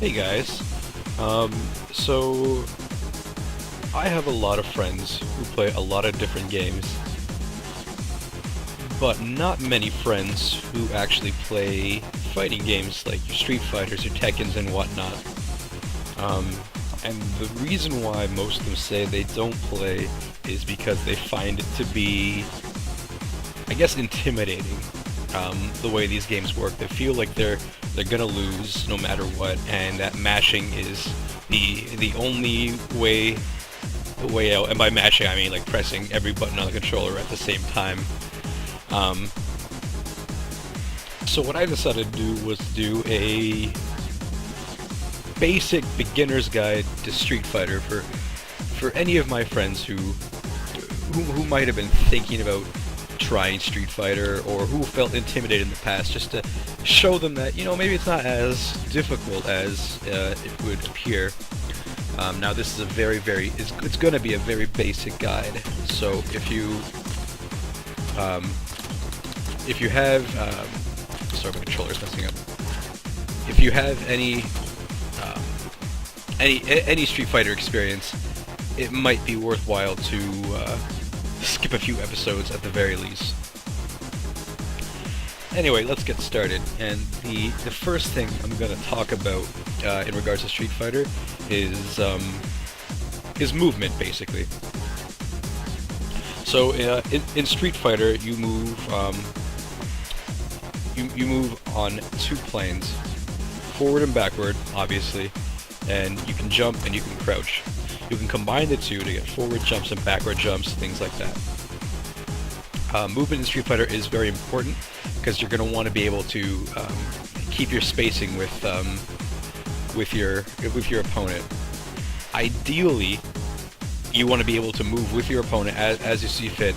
Hey guys. So I have a lot of friends who play a lot of different games, but not many friends who actually play fighting games like your Street Fighters, your Tekkens, and whatnot. And the reason why most of them say they don't play is because they find it to be, I guess, intimidating. The way these games work, they feel like they're gonna lose no matter what, and that mashing is the only way out. And by mashing, I mean like pressing every button on the controller at the same time. Um, so what I decided to do was do a basic beginner's guide to Street Fighter for any of my friends who might have been thinking about trying Street Fighter, or who felt intimidated in the past, just to show them that, maybe it's not as difficult as it would appear. Now this is a it's going to be a very basic guide, so if you have, sorry, my controller's messing up. If you have any Street Fighter experience, it might be worthwhile to skip a few episodes at the very least. Anyway, let's get started. And the first thing I'm going to talk about in regards to Street Fighter is movement, basically. So in Street Fighter, you move you move on two planes, forward and backward, obviously, and you can jump and you can crouch. You can combine the two to get forward jumps and backward jumps, things like that. Movement in Street Fighter is very important because you're going to want to be able to keep your spacing with your opponent. Ideally, you want to be able to move with your opponent as you see fit,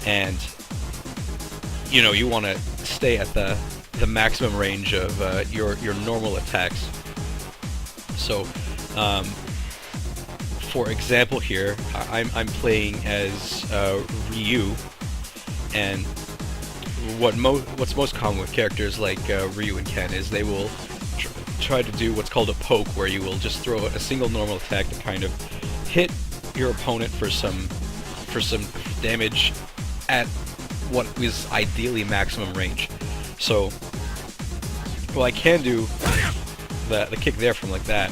and you want to stay at the maximum range of your normal attacks. So, for example, here I'm playing as Ryu, and what's most common with characters like Ryu and Ken is they will try to do what's called a poke, where you will just throw a single normal attack to kind of hit your opponent for some damage at what is ideally maximum range. So, well, I can do the kick there from like that.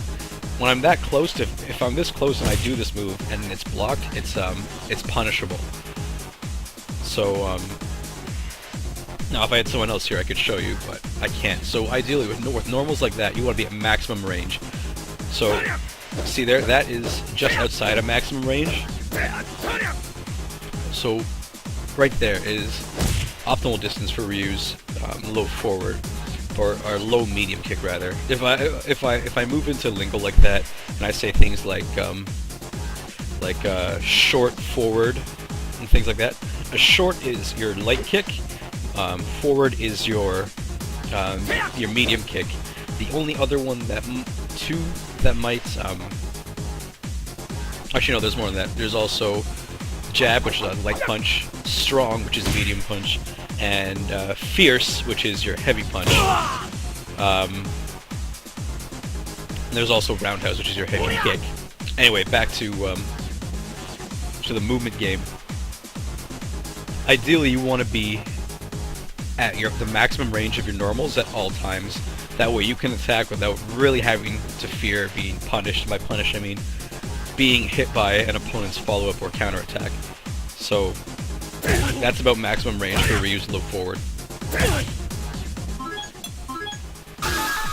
When I'm that close to, if I'm this close and I do this move and it's blocked, it's punishable. So now if I had someone else here, I could show you, but I can't. So ideally, with normals like that, you want to be at maximum range. So see there, that is just outside of maximum range. So right there is optimal distance for Ryu's low forward, or low medium kick rather. If I move into lingo like that and I say things like short forward and things like that, a short is your light kick, forward is your medium kick. The only other one that might actually no, there's more than that. There's also jab, which is a light punch, strong, which is medium punch, and fierce, which is your heavy punch. And there's also roundhouse, which is your heavy kick. Anyway, back to the movement game. Ideally, you want to be at the maximum range of your normals at all times. That way, you can attack without really having to fear being punished. By punished, I mean being hit by an opponent's follow-up or counter-attack. So that's about maximum range for Ryu's low forward.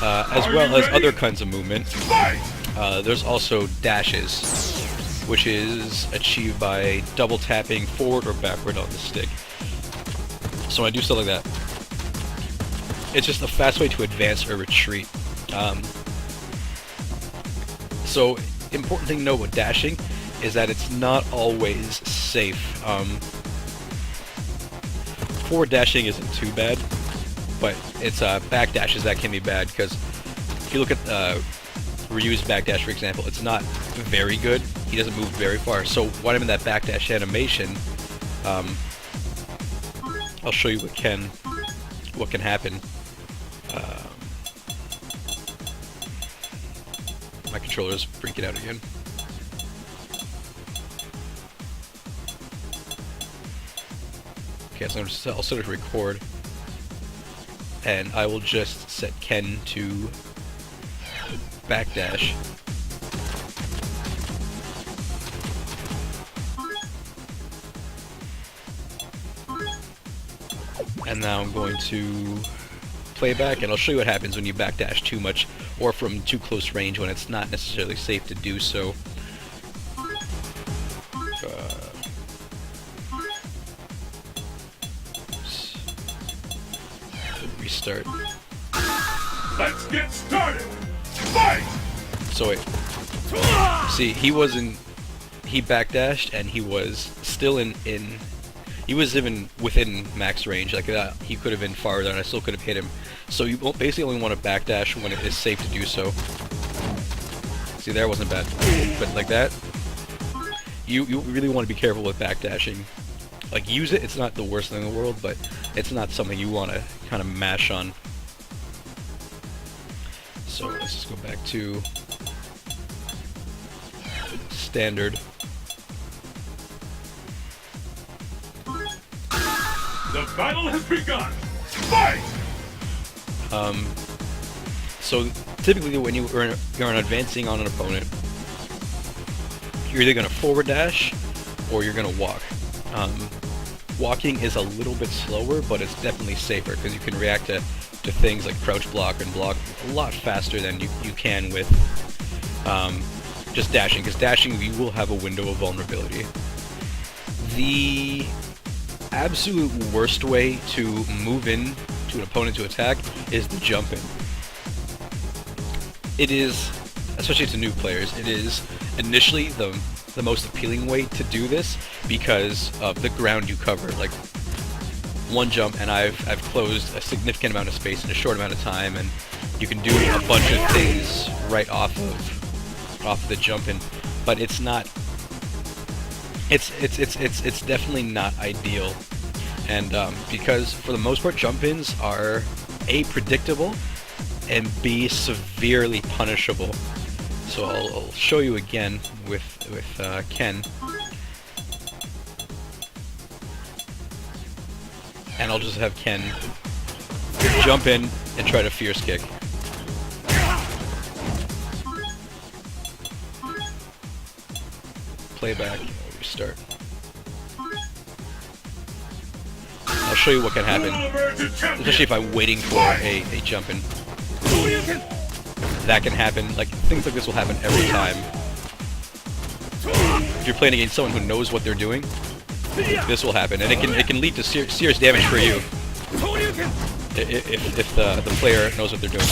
As well as other kinds of movement, there's also dashes, which is achieved by double tapping forward or backward on the stick. So when I do stuff like that, it's just a fast way to advance or retreat. So important thing to know about dashing is that it's not always safe. Forward dashing isn't too bad, but it's back dashes that can be bad, because if you look at Ryu's backdash, for example, it's not very good. He doesn't move very far. So when I'm in that backdash animation, I'll show you what can happen. my controller's freaking out again. Okay, so I'll set it to record, and I will just set Ken to backdash. And now I'm going to play back, and I'll show you what happens when you backdash too much or from too close range when it's not necessarily safe to do so. Restart. Let's get started. Fight! So wait. See, he backdashed and he was still he was even within max range. Like that, he could have been farther and I still could have hit him. So you basically only want to backdash when it is safe to do so. See, there wasn't bad. But like that, you really want to be careful with backdashing. Like, use it, it's not the worst thing in the world, but it's not something you want to kind of mash on. So let's just go back to standard. The battle has begun. Fight! So typically when you're advancing on an opponent, you're either going to forward dash or you're going to walk. Walking is a little bit slower, but it's definitely safer because you can react to things like crouch block and block a lot faster than you can with just dashing, because dashing you will have a window of vulnerability. The absolute worst way to move in to an opponent to attack is to jump in. It is, especially to new players, it is initially the most appealing way to do this because of the ground you cover. Like, one jump and I've closed a significant amount of space in a short amount of time, and you can do a bunch of things right off the jump in. But it's not. It's definitely not ideal, and because for the most part jump-ins are A, predictable, and B, severely punishable. So I'll show you again with Ken, and I'll just have Ken jump in and try to fierce kick. Playback, restart. I'll show you what can happen, especially if I'm waiting for a jump in. That can happen. Like, things like this will happen every time. If you're playing against someone who knows what they're doing, this will happen, and it can lead to serious damage for you if the player knows what they're doing.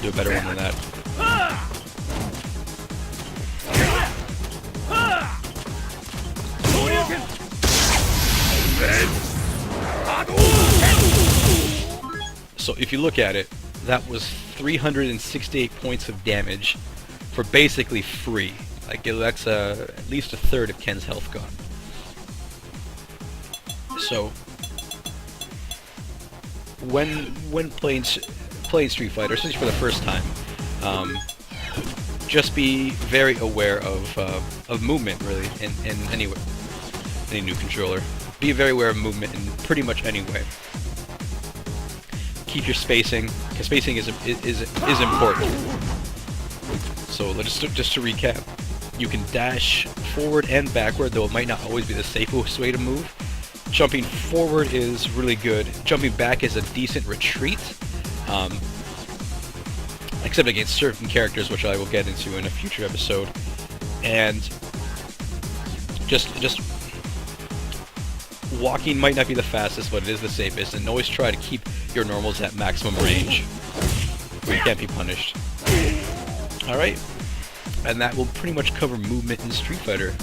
Do a better one than that. So if you look at it, that was 368 points of damage for basically free. Like, that's at least a third of Ken's health gone. So when playing Street Fighter, especially for the first time, just be very aware of movement, really, in any new controller. Be very aware of movement in pretty much any way. Keep your spacing, because spacing is important. So just to recap, you can dash forward and backward, though it might not always be the safest way to move. Jumping forward is really good. Jumping back is a decent retreat, except against certain characters, which I will get into in a future episode. And just walking might not be the fastest, but it is the safest, and always try to keep your normals at maximum range, where you can't be punished. Alright, and that will pretty much cover movement in Street Fighter.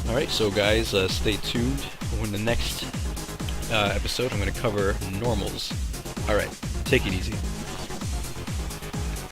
Alright, so guys, stay tuned. In the next episode, I'm going to cover normals. Alright, take it easy.